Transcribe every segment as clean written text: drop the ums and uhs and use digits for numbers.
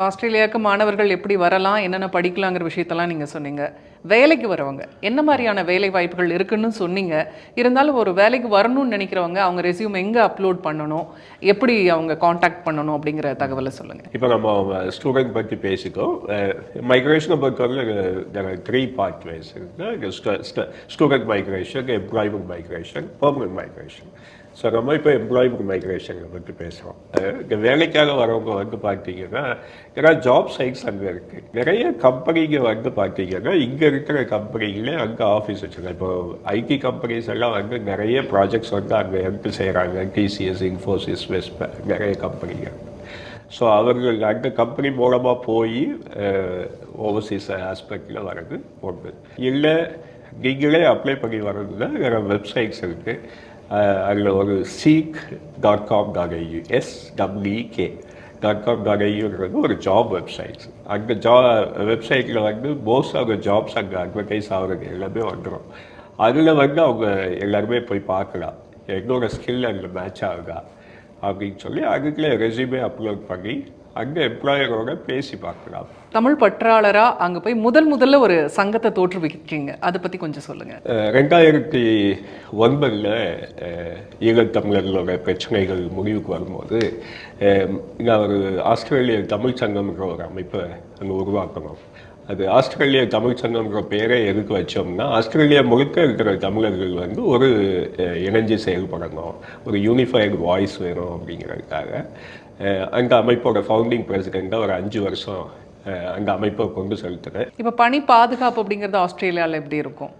ஆஸ்திரேலியாவுக்கு மாணவர்கள் எப்படி வரலாம், என்னென்ன படிக்கலாங்கிற விஷயத்தெல்லாம் நீங்க சொன்னீங்க. வேலைக்கு வரவங்க, என்ன மாரியான வேலை வாய்ப்புகள் இருக்குன்னு சொன்னீங்க. இருந்தாலும் ஒரு வேலைக்கு வரணும்னு நினைக்கிறவங்க, அவங்க ரெஸ்யூம் எங்க அப்லோட் பண்ணணும்? எப்படி அவங்க கான்டாக்ட் பண்ணணும்? அப்படிங்கிற தகவல சொல்லுங்க. இப்போ நம்ம ஸ்டூடெண்ட் பற்றி பேசிக்கோ. மைக்ரேஷனை பொறுத்தவரை there are three pathways இருக்கு. Student migration, employment migration, permanent migration. So நம்ம இப்போ எம்ப்ளாய்மெண்ட் மைக்ரேஷனை பற்றி பேசுகிறோம். இந்த வேலைக்காக வரவங்க வந்து பார்த்தீங்கன்னா நிறையா ஜாப் சைட்ஸ் அங்கே இருக்குது. நிறைய கம்பெனிங்க வந்து பார்த்தீங்கன்னா இங்கே இருக்கிற கம்பெனிகளே அங்கே ஆஃபீஸ் வச்சுருக்காங்க. இப்போ ஐடி கம்பெனிஸ் எல்லாம் வந்து நிறைய ப்ராஜெக்ட்ஸ் வந்து அங்கே எடுத்து செய்கிறாங்க. டிசிஎஸ், இன்ஃபோசிஸ், வெஸ்ட், நிறைய கம்பெனிங்க. ஸோ அவர்கள் அந்த கம்பெனி மூலமாக போய் ஓவர்சீஸ் ஆஸ்பெக்டில் வர்றது ஒன்று. இல்லை நீங்களே அப்ளை பண்ணி வர்றதுல வேறு வெப்சைட்ஸ் இருக்குது. அதில் ஒரு seek.com.au SWEK.com.auங்கிறது ஒரு ஜாப் வெப்சைட்ஸ். அந்த வெப்சைட்டில் வந்து மோஸ்ட் ஆஃப் த ஜாப்ஸ் அங்கே அட்வர்டைஸ் ஆகுறது எல்லாமே வந்துடும். அதில் வந்து அவங்க எல்லாருமே போய் பார்க்கலாம் என்னோட ஸ்கில் அதில் மேட்ச் ஆகுதா அப்படின்னு சொல்லி அதுக்குள்ளே ரெஸ்யூமே அப்லோட் பண்ணி அங்கே எம்ப்ளாயரோட பேசி பார்க்கலாம். தமிழ் பற்றாளரா அங்கே போய் முதல்ல ஒரு சங்கத்தை தோற்றுவிக்கிறீங்க, அதை பற்றி கொஞ்சம் சொல்லுங்க. 2009 ஈழத்தமிழர்களோட பிரச்சனைகள் முடிவுக்கு வரும்போது நான் ஒரு ஆஸ்திரேலிய தமிழ் சங்கம்ன்ற ஒரு அமைப்பை அங்கே உருவாக்கணும். அது ஆஸ்திரேலிய தமிழ் சங்கம்ன்ற பேரை எதுக்கு வச்சோம்னா, ஆஸ்திரேலியா முழுக்க இருக்கிற தமிழர்கள் வந்து ஒரு இணைஞ்சு செயல்படணும், ஒரு யூனிஃபைடு வாய்ஸ் வேணும் அப்படிங்கிறதுக்காக அந்த அமைப்போட ஃபவுண்டிங் பிரசிடெண்ட்டாக ஒரு 5 வருஷம் அந்த அமைப்பை கொண்டு செலுத்துகிறேன். இப்போ பணி பாதுகாப்பு அப்படிங்கிறது ஆஸ்திரேலியாவில் எப்படி இருக்கும்?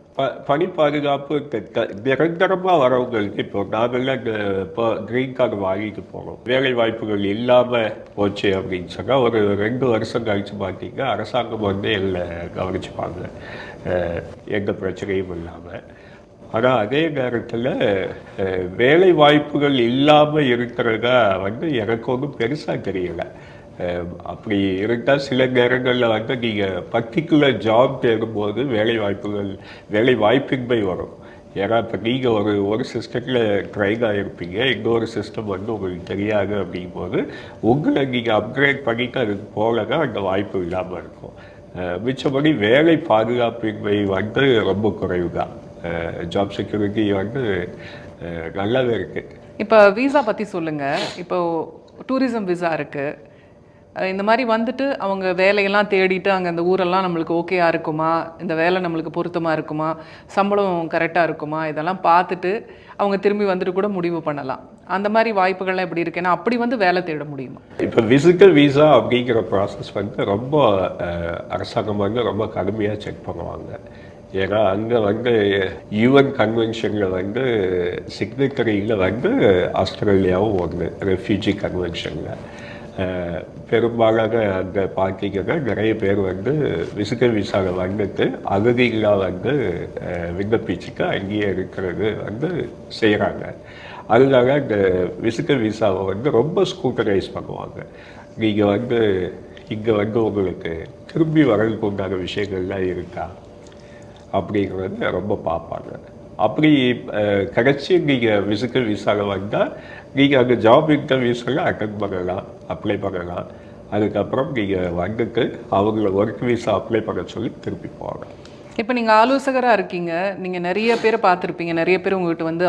பணி பாதுகாப்பு நிரந்தரமாக வரவங்களுக்கு இப்போ நாங்கள்லாம் இப்போ க்ரீன் கார்டு வாங்கிட்டு போகிறோம். வேலை வாய்ப்புகள் இல்லாமல் போச்சு அப்படின்னு சொன்னால் ஒரு 2 வருஷம் கழிச்சு பார்த்தீங்கன்னா அரசாங்கம் வந்து எல்லாம் கவனிச்சுப்பாங்க, எந்த பிரச்சனையும் இல்லாமல். ஆனால் அதே நேரத்தில் வேலை வாய்ப்புகள் இல்லாமல் இருக்கிறதா வந்து எனக்கு ஒன்றும் பெருசாக தெரியலை. அப்படி இருந்தால் சில நேரங்களில் வந்து நீங்கள் பர்டிகுலர் ஜாப் தேடும்போது வேலை வாய்ப்பின்மை வரும். ஏன்னா இப்போ நீங்கள் ஒரு சிஸ்டத்தில் ட்ரைன் ஆகிருப்பீங்க, இன்னொரு சிஸ்டம் வந்து உங்களுக்கு தெரியாது அப்படிங்கும்போது உங்களை நீங்கள் அப்கிரேட் பண்ணிட்டு அதுக்கு போகலன்னா அந்த வாய்ப்பு இல்லாமல் இருக்கும். மிச்சபடி வேலை பாதுகாப்பின்மை வந்து ரொம்ப குறைவு தான். ஜாப் செக்யூரிட்டி வந்து நல்லாவே இருக்குது. இப்போ விசா பற்றி சொல்லுங்கள். இப்போ டூரிசம் விசா இருக்குது. இந்த மாதிரி வந்துட்டு அவங்க வேலையெல்லாம் தேடிட்டு அங்கே அந்த ஊரெல்லாம் நம்மளுக்கு ஓகேயா இருக்குமா, இந்த வேலை நம்மளுக்கு பொருத்தமாக இருக்குமா, சம்பளம் கரெக்டாக இருக்குமா, இதெல்லாம் பார்த்துட்டு அவங்க திரும்பி வந்துட்டு கூட முடிவு பண்ணலாம். அந்த மாதிரி வாய்ப்புகள்லாம் எப்படி இருக்கு? ஏன்னா அப்படி வந்து வேலை தேட முடியுமா? இப்போ விசிட்டர் விசா அப்படிங்கிற ப்ராசஸ் வந்து ரொம்ப அரசாங்கம் வந்து ரொம்ப கடுமையாக செக் பண்ணுவாங்க. ஏன்னா அங்கே வந்து யூஎன் கன்வென்ஷனில் வந்து சிக்னட்டரியில் வந்து ஆஸ்திரேலியாவும் ஒன்று, ரெஃப்யூஜி கன்வென்ஷனில். பெரும்பாலான அந்த பார்த்தீங்கன்னா நிறைய பேர் வந்து விசிட்டர் விசாவை வந்துட்டு அகதிகளாக வந்து விண்ணப்பிச்சுட்டு அங்கேயே இருக்கிறது வந்து செய்கிறாங்க. அதனால இந்த விசிட்டர் விசாவை வந்து ரொம்ப ஸ்கூட்டரைஸ் பண்ணுவாங்க. நீங்கள் வந்து இங்கே வந்து உங்களுக்கு திரும்பி வரதுக்கு உண்டான விஷயங்கள்லாம் இருக்கா அப்படிங்கிறது ரொம்ப பார்ப்பாங்க. அப்படி கடைசி நீங்கள் விசிட்டர் விசாவில் வந்தால் நீங்கள் அங்கே ஜாப் இன்டர்வியூஸில் அட்டன் பண்ணலாம், அப்ளை பண்ணலாம். அதுக்கப்புறம் நீங்கள் வந்துட்டு அவங்கள ஒர்க் விசா அப்ளை பண்ண சொல்லி திருப்பி போகலாம். இப்போ நீங்கள் ஆலோசகராக இருக்கீங்க, நீங்கள் நிறைய பேரை பார்த்துருப்பீங்க, நிறைய பேர் உங்கள்கிட்ட வந்து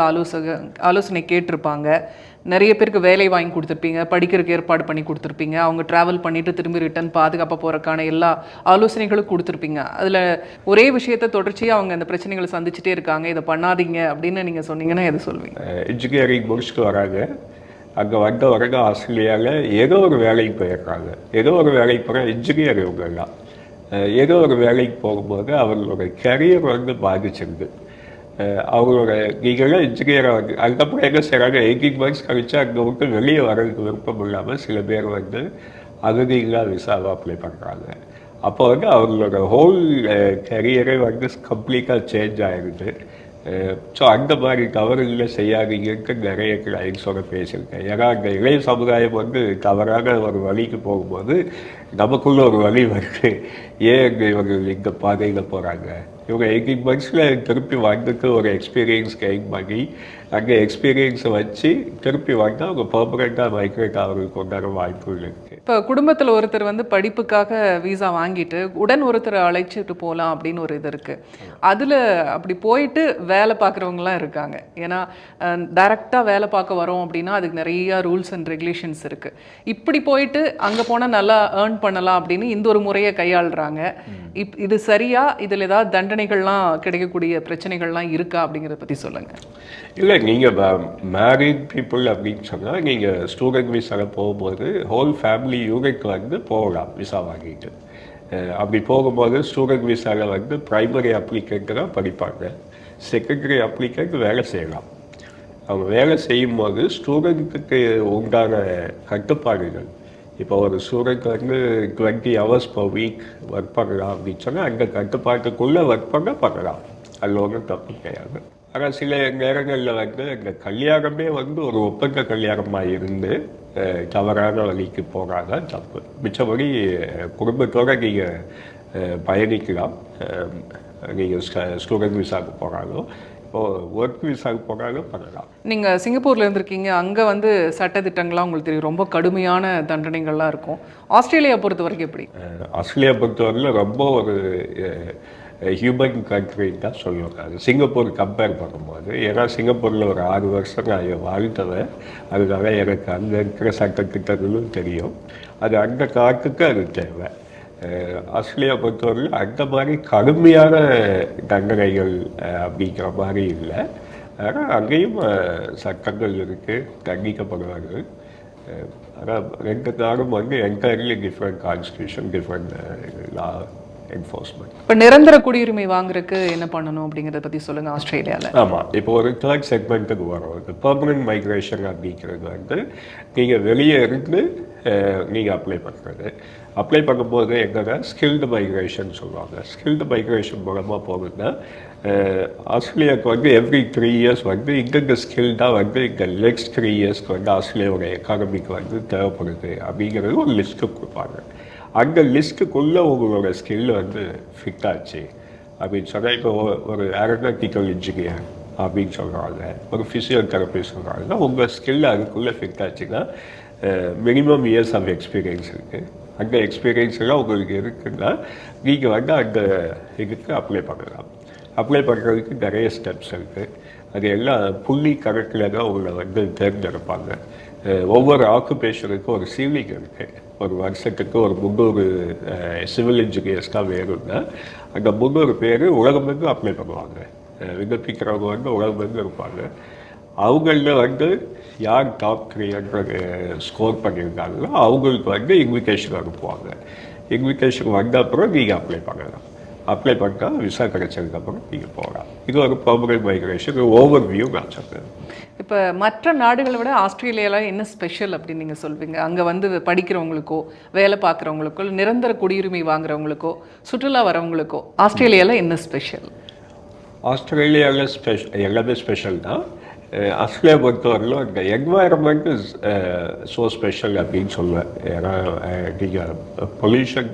ஆலோசனை கேட்டிருப்பாங்க, நிறைய பேருக்கு வேலை வாங்கி கொடுத்துருப்பீங்க, படிக்கிறதுக்கு ஏற்பாடு பண்ணி கொடுத்துருப்பீங்க, அவங்க ட்ராவல் பண்ணிவிட்டு திரும்பி ரிட்டர்ன் பாதுகாப்பாக போகிறக்கான எல்லா ஆலோசனைகளும் கொடுத்துருப்பீங்க. அதில் ஒரே விஷயத்தை தொடர்ச்சியாக அவங்க அந்த பிரச்சனைகளை சந்திச்சுட்டே இருக்காங்க, இதை பண்ணாதீங்க அப்படின்னு நீங்கள் சொன்னீங்கன்னா எதை சொல்வீங்க? இன்ஜினியரிங் முடிச்சுட்டு வராங்க, அங்கே வரைக்கும் ஆஸ்திரேலியாவில் ஏதோ ஒரு வேலைக்கு போயிடுறாங்க. ஏதோ ஒரு வேலைக்கு போகிற இன்ஜினியர் இவங்கெல்லாம் ஏதோ ஒரு வேலைக்கு போகும்போது அவங்களோட கரியர் வந்து பாதிச்சிருது. அவங்களோட நீங்களாம் இன்ஜினியராக வந்து அதுக்கப்புறம் என்ன செய்கிறாங்க, 18 months கழிச்சு அங்கே விட்டு வெளியே வர்றதுக்கு விருப்பம் இல்லாமல் சில பேர் வந்து அகதிகளாக விசாவை அப்ளை பண்ணுறாங்க. அப்போ வந்து அவங்களோட ஹோல் கரியரே வந்து கம்ப்ளீட்டாக சேஞ்ச் ஆகிடுது. ஸோ அந்த மாதிரி தவறுகளை செய்யாதீங்கன்னு நிறைய கிளைண்ட்ஸோட பேசியிருக்கேன். ஏன்னா அந்த இளைய சமுதாயம் வந்து தவறான ஒரு வழிக்கு போகும்போது நமக்குள்ள ஒரு வழி வருது, ஏன் இவங்க இந்த பாதையில் போகிறாங்க, இவங்க 18 மந்த்ஸில் திருப்பி வந்துட்டு ஒரு எக்ஸ்பீரியன்ஸ் கெயின் பண்ணி அங்கே எக்ஸ்பீரியன்ஸை வச்சு திருப்பி வந்தால் அவங்க பர்மனெண்ட்டாக மைக்ரேட் ஆகிறதுக்கு உண்டான வாய்ப்புகள் இருக்குது. இப்போ குடும்பத்தில் ஒருத்தர் வந்து படிப்புக்காக வீசா வாங்கிட்டு உடன் ஒருத்தரை அழைச்சிட்டு போகலாம் அப்படின்னு ஒரு இது இருக்குது. அதில் அப்படி போயிட்டு வேலை பார்க்குறவங்களாம் இருக்காங்க. ஏன்னா டைரெக்டாக வேலை பார்க்க வரோம் அப்படின்னா அதுக்கு நிறைய ரூல்ஸ் அண்ட் ரெகுலேஷன்ஸ் இருக்குது. இப்படி போயிட்டு அங்கே போனால் நல்லா ஏர்ன் பண்ணலாம் அப்படின்னு இந்த ஒரு முறையை கையாளுறாங்க. இது சரியா? இதில் ஏதாவது தண்டனைகள்லாம் கிடைக்கக்கூடிய பிரச்சனைகள்லாம் இருக்கா அப்படிங்கிறத பற்றி சொல்லுங்கள். இல்லை, நீங்கள் மேரிட் பீப்புள் அப்படின்னு சொன்னால் நீங்கள் ஸ்டூடெண்ட் விசாவில் போகும்போது ஹோல் ஃபேமிலி யூனிட் வந்து போகலாம் விசா வாங்கிட்டு. அப்படி போகும்போது ஸ்டூடெண்ட் விசாவில் வந்து ப்ரைமரி அப்ளிகண்ட்டாக படிப்பாங்க, செகண்டரி அப்ளிகண்ட் வேலை செய்யலாம். அவங்க வேலை செய்யும் போது ஸ்டூடெண்ட்டுக்கு உண்டான கட்டுப்பாடுகள், இப்போ ஒரு ஸ்டூடெண்ட் வந்து 20 hours per week ஒர்க் பண்ணலாம் அப்படின்னு சொன்னால் அந்த கட்டுப்பாட்டுக்குள்ளே ஒர்க் பண்ணலாம். அதில் ஒன்றும் தப்பு கிடையாது. ஆனால் சில நேரங்களில் வந்து இந்த கல்யாணமே வந்து ஒரு ஒப்பந்த கல்யாணமாக இருந்து தவறான வழிக்கு போகாதான் தப்பு. மிச்சபடி குடும்பத்தோடு நீங்கள் பயணிக்கலாம். நீங்கள் ஸ்டூடெண்ட் விசாவுக்கு போகிறாலும் இப்போது ஒர்க் விசாவுக்கு போனாலும் பண்ணலாம். நீங்கள் சிங்கப்பூரில் இருந்திருக்கீங்க, அங்கே வந்து சட்டத்திட்டங்கள்லாம் உங்களுக்கு தெரியும், ரொம்ப கடுமையான தண்டனைகள்லாம் இருக்கும். ஆஸ்திரேலியா பொறுத்த வரைக்கும் எப்படி? ஆஸ்திரேலியா பொறுத்தவரையில் ரொம்ப ஒரு ஹியூமன் கண்ட்ரின்னு தான் சொல்லுவாங்க சிங்கப்பூர் கம்பேர் பண்ணும்போது. ஏன்னா சிங்கப்பூரில் ஒரு 6 வருஷம் நான் வாழ்ந்தவன், அதனால எனக்கு அங்கே இருக்கிற சட்டத்திட்டங்களும் தெரியும். அது அந்த காட்டுக்கு அது தேவை. ஆஸ்திரேலியா பொறுத்தவரையில் அந்த மாதிரி கடுமையான தண்டனைகள் அப்படிங்கிற மாதிரி இல்லை. ஆனால் அங்கேயும் சட்டங்கள் இருக்குது, தண்டிக்கப்படுவார்கள். ஆனால் 2 நாடும் வந்து என்டையர்லி டிஃப்ரெண்ட் கான்ஸ்டியூஷன், டிஃப்ரெண்ட் லா என்ஃபோர்ஸ்மெண்ட். இப்போ நிரந்தர குடியுரிமை வாங்குறதுக்கு என்ன பண்ணணும் அப்படிங்கிறத பற்றி சொல்லுங்கள் ஆஸ்திரேலியாவில். ஆமாம், இப்போ ஒரு 3rd செக்மெண்ட்டுக்கு வரும். இது பெர்மனன்ட் மைக்ரேஷன் அப்படிங்கிறது வந்து நீங்கள் வெளியே இருந்து நீங்கள் அப்ளை பண்ணுறது. அப்ளை பண்ணும்போது என்னன்னா ஸ்கில்டு மைக்ரேஷன் சொல்லுவாங்க. ஸ்கில்டு மைக்ரேஷன் மூலமாக போகுதுன்னா ஆஸ்திரேலியாவுக்கு வந்து எவ்ரி 3 years வந்து இங்கங்க ஸ்கில்டாக வந்து இந்த நெக்ஸ்ட் 3 yearsக்கு வந்து ஆஸ்திரேலியாவோட எக்கானமிக்கு வந்து தேவைப்படுது அப்படிங்கிறது ஒரு லிஸ்ட்டு கொடுப்பாங்க. அந்த லிஸ்ட்டுக்குள்ளே உங்களோட ஸ்கில் வந்து ஃபிட் ஆச்சு அப்படின்னு சொன்னால், இப்போ ஒரு ஏரோநாட்டிக்கல் இன்ஜினியர் அப்படின்னு சொல்கிறாங்க, ஒரு ஃபிசியோதெரப்பி சொல்கிறாங்கன்னா உங்கள் ஸ்கில் அதுக்குள்ளே ஃபிட் ஆச்சுன்னா மினிமம் இயர்ஸ் ஆஃப் எக்ஸ்பீரியன்ஸ் இருக்குது. அந்த எக்ஸ்பீரியன்ஸ் எல்லாம் உங்களுக்கு இருக்குன்னா நீங்கள் வந்து அந்த இதுக்கு அப்ளை பண்ணலாம். அப்ளை பண்ணுறதுக்கு நிறைய ஸ்டெப்ஸ் இருக்குது. அது எல்லாம் புள்ளி கணக்கில் தான் உங்களை வந்து தேர்ந்தெடுப்பாங்க. ஒவ்வொரு ஆக்குபேஷனுக்கும் ஒரு சீலிங் இருக்குது. ஒரு வருஷத்துக்கு ஒரு 300 சிவில் இன்ஜினியர்ஸ் தான் வேணும்னா அந்த 300 பேர் உலகமெங்கு அப்ளை பண்ணுவாங்க. விண்ணப்பிக்கிறவங்க வந்து உலகமெங்கு இருப்பாங்க. அவங்களில் வந்து யார் டாப் 300 ஸ்கோர் பண்ணியிருக்காங்களோ அவங்களுக்கு வந்து இன்விடேஷன் அனுப்புவாங்க. இன்விடேஷன் வந்த அப்புறம் நீங்கள் அப்ளை பண்ணலாம். அப்ளை பண்ணால் விசா கிடைச்சதுக்கப்புறம் நீங்கள் போகலாம். இது ஒரு பெர்மனன்ட் மைக்ரேஷன் ஓவர் வியூ நான் சொல்கிறேன். இப்போ மற்ற நாடுகளை விட ஆஸ்திரேலியாவில் என்ன ஸ்பெஷல் அப்படின்னு நீங்கள் சொல்வீங்க? அங்கே வந்து படிக்கிறவங்களுக்கோ வேலை பார்க்குறவங்களுக்கோ நிரந்தர குடியுரிமை வாங்குறவங்களுக்கோ சுற்றுலா வரவங்களுக்கோ ஆஸ்திரேலியாவில் என்ன ஸ்பெஷல்? ஆஸ்திரேலியாவில் எல்லாமே ஸ்பெஷல் தான். ஆஸ்திரேலியா பொறுத்தவரையிலும் இந்த என்வாயர்மெண்ட் இஸ் ஸோ ஸ்பெஷல் அப்படின்னு சொல்லுவேன். ஏன்னா நீங்கள் பொல்யூஷன்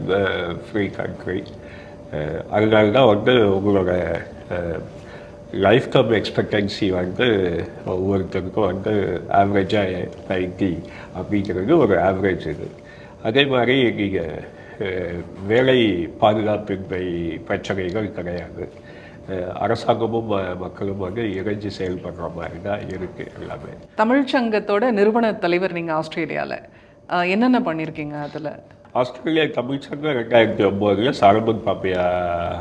ஃப்ரீ கண்ட்ரி. அதனால தான் வந்து உங்களோட லைஃப் டைம் எக்ஸ்பெக்டன்சி வந்து ஒவ்வொருத்தருக்கும் வந்து ஆவரேஜாக 90 அப்படிங்கிறது ஒரு ஆவரேஜ் இது. அதே மாதிரி நீங்கள் வேலை பாதுகாப்பின்மை பிரச்சனைகள் கிடையாது. அரசாங்கமும் மக்களும் வந்து இறைஞ்சி செயல்படுற மாதிரி தான் இருக்குது எல்லாமே. தமிழ்ச்சங்கத்தோட நிறுவன தலைவர் நீங்கள் ஆஸ்திரேலியாவில் என்னென்ன பண்ணியிருக்கீங்க? அதில் ஆஸ்திரேலியா தமிழ்ச்சங்கம் 2009 சாலமன் பாப்பையா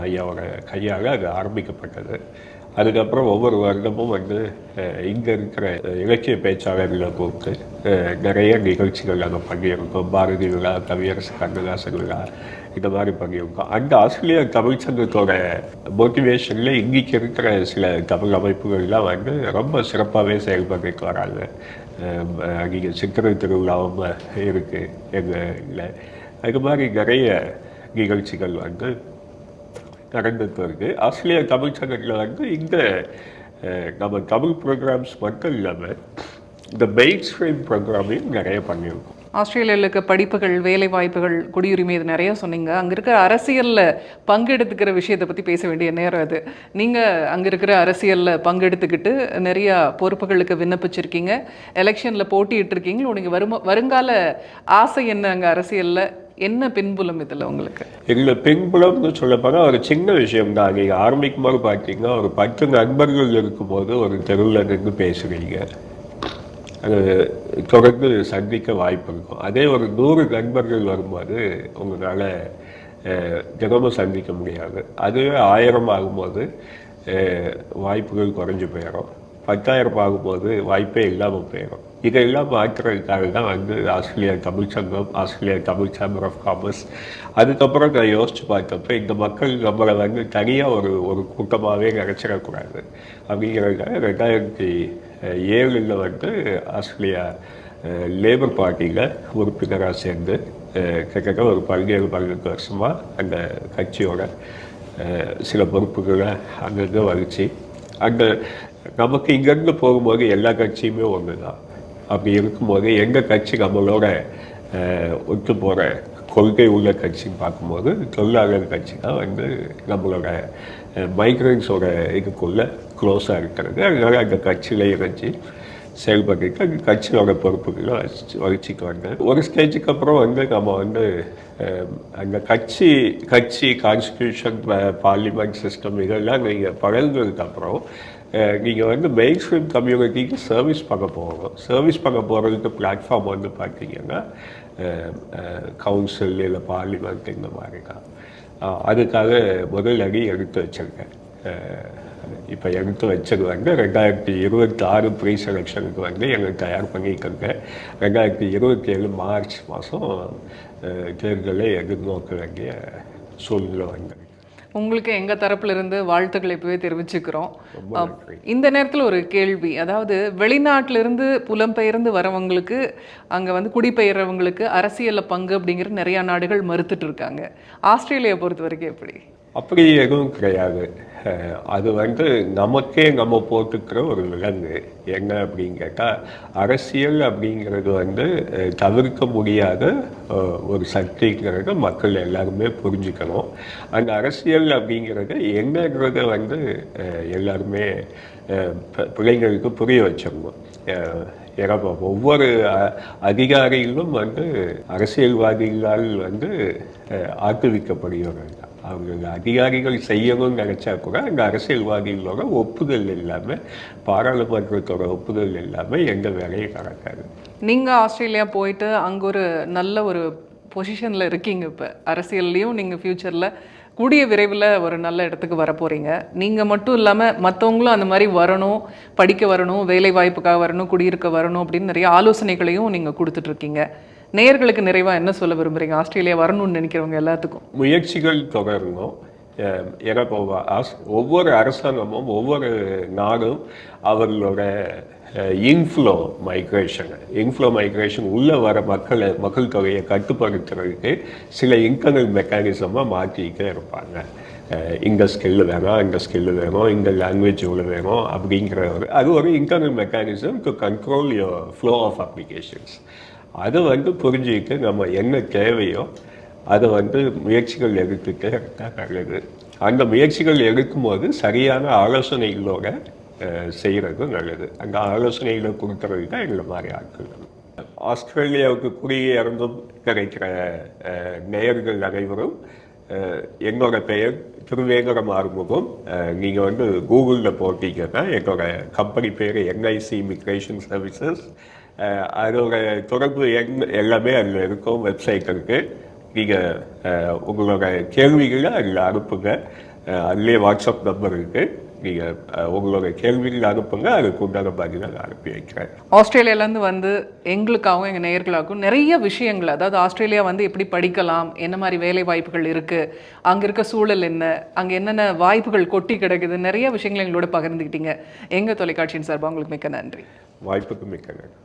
ஐயாவோட கையால் அது ஆரம்பிக்கப்பட்டது. அதுக்கப்புறம் ஒவ்வொரு வருடமும் வந்து இங்கே இருக்கிற இலக்கிய பேச்சாளர்களை கூப்பிட்டு நிறைய நிகழ்ச்சிகள் நாங்கள் பண்ணியிருக்கோம். பாரதி விழா, கவியரசு கண்ணதாசன் விழா, இந்த மாதிரி பண்ணியிருக்கோம். அந்த ஆஸ்திரேலியா தமிழ்ச்சங்கத்தோட மோட்டிவேஷனில் இன்றைக்கி இருக்கிற சில தமிழ் அமைப்புகள்லாம் வந்து ரொம்ப சிறப்பாகவே செயல்பட்டு வராங்க. நீங்கள் சித்திரை திருவிழாவும் இருக்குது எங்கள் இல்லை. அது மாதிரி நிறைய நிகழ்ச்சிகள் வந்து நடந்துட்டு வருது. ஆஸ்திரேலியா தமிழ்ச்சங்கத்தில் வந்து இந்த நம்ம தமிழ் ப்ரோக்ராம்ஸ் மட்டும் இல்லாமல் இந்த மெயின் ஸ்ட்ரீம் ப்ரோக்ராமையும் நிறைய பண்ணியிருக்கோம். ஆஸ்திரேலியாவில் இருக்க படிப்புகள், வேலை வாய்ப்புகள், குடியுரிமை இது நிறைய சொன்னீங்க. அங்கே இருக்கிற அரசியலில் பங்கெடுத்துக்கிற விஷயத்தை பற்றி பேச வேண்டிய நேரம் அது. நீங்கள் அங்கே இருக்கிற அரசியலில் பங்கெடுத்துக்கிட்டு நிறையா பொறுப்புகளுக்கு விண்ணப்பிச்சிருக்கீங்க, எலெக்ஷனில் போட்டியிட்டு இருக்கீங்க. நீங்கள் வருங்கால ஆசை என்ன அங்கே அரசியலில்? என்ன பின்புலம் இதில் உங்களுக்கு? இதில் பின்புலம்னு சொல்லப்போனால் ஒரு சின்ன விஷயம் தான். நீங்கள் ஆரம்பிக்கும் போது பார்த்தீங்கன்னா ஒரு 10 நண்பர்கள் இருக்கும்போது ஒரு தெருவில் நின்று பேசுகிறீங்க, அது தொடர்ந்து சந்திக்க வாய்ப்பு இருக்கும். அதே ஒரு 100 நண்பர்கள் வரும்போது உங்களால் தினமும் சந்திக்க முடியாது. அதுவே 1000 ஆகும்போது வாய்ப்புகள் குறைஞ்சி போயிடும். 10,000 ஆகும்போது வாய்ப்பே இல்லாமல் போயிடும். இதெல்லாம் மாற்றுறதுக்காக தான் வந்து Australia Tamil Sangam, Australia Tamil chamber of commerce. அதுக்கப்புறம் நான் யோசிச்சு பார்த்தப்ப இந்த மக்கள் நம்மளை வந்து தனியாக ஒரு கூட்டமாகவே நினச்சிடக்கூடாது அப்படிங்கிறதுக்காக 2007 வந்து ஆஸ்திரேலியா லேபர் பார்ட்டியில் உறுப்பினராக சேர்ந்து கிட்டத்தட்ட ஒரு 17-18 வருஷமாக அந்த கட்சியோட சில பொறுப்புகளை அங்கங்கே வகிச்சு, அந்த நமக்கு இங்கேருந்து போகும்போது எல்லா கட்சியுமே ஒன்று தான். அப்படி இருக்கும்போது எங்கள் கட்சி நம்மளோட ஒத்து போகிற கொள்கை உள்ள கட்சின்னு பார்க்கும்போது தொழிலாளர் கட்சி தான் வந்து நம்மளோட மைக்ரன்ஸோட இதுக்குள்ளே க்ளோஸாக இருக்கிறது. அதனால அந்த கட்சியில் இணைச்சி செயல்பட்டு அந்த கட்சியோட பொறுப்புகளை வகிச்சிட்டு வந்தேன். ஒரு ஸ்டேஜுக்கு அப்புறம் வந்து நம்ம வந்து அந்த கட்சி கான்ஸ்டியூஷன், பார்லிமெண்ட் சிஸ்டம் இதெல்லாம் நீங்கள் பழகுனதுக்கப்புறம் நீங்கள் வந்து மெயின் ஸ்ட்ரீம் கம்யூனிட்டிக்கு சர்வீஸ் பண்ண போகணும். சர்வீஸ் பண்ண போகிறதுக்கு பிளாட்ஃபார்ம் வந்து பார்த்தீங்கன்னா கவுன்சில் இல்லை பார்லிமெண்ட் இந்த மாதிரி தான். அதுக்காக முதல் அடி எடுத்து வச்சுருக்கேன். இப்போ எடுத்து வச்சது வந்து 2026 ப்ரீ செலெக்ஷனுக்கு வந்து எங்களுக்கு தயார் பண்ணியிருக்கேங்க. 2027 மார்ச் மாதம் தேர்தலை எதிர்நோக்க வேண்டிய சூழ்நிலை வந்து உங்களுக்கு எங்கள் தரப்பிலிருந்து வாழ்த்துக்களை இப்போவே தெரிவிச்சுக்கிறோம். இந்த நேரத்தில் ஒரு கேள்வி, அதாவது வெளிநாட்டிலிருந்து புலம்பெயர்ந்து வரவங்களுக்கு, அங்கே வந்து குடிபெயர்றவங்களுக்கு அரசியலில் பங்கு அப்படிங்கிற நிறையா நாடுகள் மறுத்துட்டு இருக்காங்க. ஆஸ்திரேலியா பொறுத்த வரைக்கும் எப்படி? அப்படி எதுவும் கிடையாது. அது வந்து நமக்கே நம்ம போட்டுக்கிற ஒரு விலங்கு. என்ன அப்படின்னு கேட்டால், அரசியல் அப்படிங்கிறது வந்து தவிர்க்க முடியாத ஒரு சக்திங்கிறத மக்கள் எல்லாருமே புரிஞ்சுக்கணும். அந்த அரசியல் அப்படிங்கிறது என்னங்கிறத வந்து எல்லாருமே பிள்ளைங்களுக்கு புரிய வச்சிடணும். ஏன்னா ஒவ்வொரு அதிகாரிகளும் வந்து அரசியல்வாதிகளால் வந்து ஆட்டுவிக்கப்படுகிறவர்கள். அவங்க அதிகாரிகள் செய்யணும்னு நினச்சா கூட அந்த அரசியல்வாதிகளோட ஒப்புதல் இல்லாமல், பாராளுமன்றத்தோட ஒப்புதல் இல்லாமல் எந்த வேலையும் நடக்காது. நீங்கள் ஆஸ்திரேலியா போயிட்டு அங்கே ஒரு நல்ல ஒரு பொசிஷனில் இருக்கீங்க. இப்போ அரசியல்லையும் நீங்கள் ஃப்யூச்சரில் கூடிய விரைவில் ஒரு நல்ல இடத்துக்கு வர போகிறீங்க. நீங்கள் மட்டும் இல்லாமல் மற்றவங்களும் அந்த மாதிரி வரணும், படிக்க வரணும், வேலை வாய்ப்புக்காக வரணும், குடியிருக்க வரணும் அப்படின்னு நிறைய ஆலோசனைகளையும் நீங்கள் கொடுத்துட்ருக்கீங்க. நேயர்களுக்கு நிறைவாக என்ன சொல்ல விரும்புகிறீங்க ஆஸ்திரேலியா வரணும்னு நினைக்கிறவங்க எல்லாத்துக்கும்? முயற்சிகள் தொடரணும். ஏன்னா ஒவ்வொரு அரசாங்கமும் ஒவ்வொரு நாடும் அவர்களோட இன்ஃப்ளோ மைக்ரேஷன் உள்ளே வர மக்கள் தொகையை கட்டுப்படுத்துறதுக்கு சில இன்டர்னல் மெக்கானிசமாக மாற்றிக்கிட்டே இருப்பாங்க. இந்த ஸ்கில்லு வேணும், இந்த ஸ்கில்லு வேணும், இந்த லாங்குவேஜ் இவ்வளோ வேணும் அப்படிங்கிற அது ஒரு internal mechanism to control your flow of applications. அதை வந்து புரிஞ்சுக்கிட்டு நம்ம என்ன தேவையோ அதை வந்து முயற்சிகள் எடுத்துகிட்டே இருந்தால் நல்லது. அந்த முயற்சிகள் எடுக்கும்போது சரியான ஆலோசனைகளோட செய்கிறது நல்லது. அந்த ஆலோசனைகளை கொடுக்கறது தான் எங்களை மாதிரி ஆட்கள். ஆஸ்திரேலியாவுக்கு குடியேறந்தும் கிடைக்கிற நேயர்கள் அனைவரும், என்னோட பெயர் திருவேங்கடம் ஆறுமுகம். நீங்கள் வந்து கூகுளில் போட்டீங்கன்னா என்னோட கம்பெனி பேர் NIC இமிக்ரேஷன் சர்வீசஸ். அதோட தொடர்பு எல்லாமே அதில் இருக்கும், வெப்சைட் இருக்குது. நீங்கள் உங்களோட கேள்விகளை அதில் அனுப்புங்க. அதுலேயே வாட்ஸ்அப் நம்பர் இருக்குது. நீங்கள் உங்களோட கேள்விகள் அனுப்புங்க, அதுக்கு உண்டான பதிலை நான் அனுப்பி வைக்கிறேன். ஆஸ்திரேலியாவிலேருந்து வந்து எங்களுக்காகவும் எங்கள் நேயர்களுக்காகவும் நிறைய விஷயங்கள், அதாவது ஆஸ்திரேலியா வந்து எப்படி படிக்கலாம், என்ன மாதிரி வேலை வாய்ப்புகள் இருக்குது, அங்கே இருக்க சூழல் என்ன, அங்கே என்னென்ன வாய்ப்புகள் கொட்டி கிடக்குது, நிறைய விஷயங்கள் எங்களோட பகிர்ந்துக்கிட்டீங்க. எங்கள் தொலைக்காட்சியின் சார்பாக உங்களுக்கு மிக்க நன்றி. வாய்ப்புக்கு மிக்க நன்றி.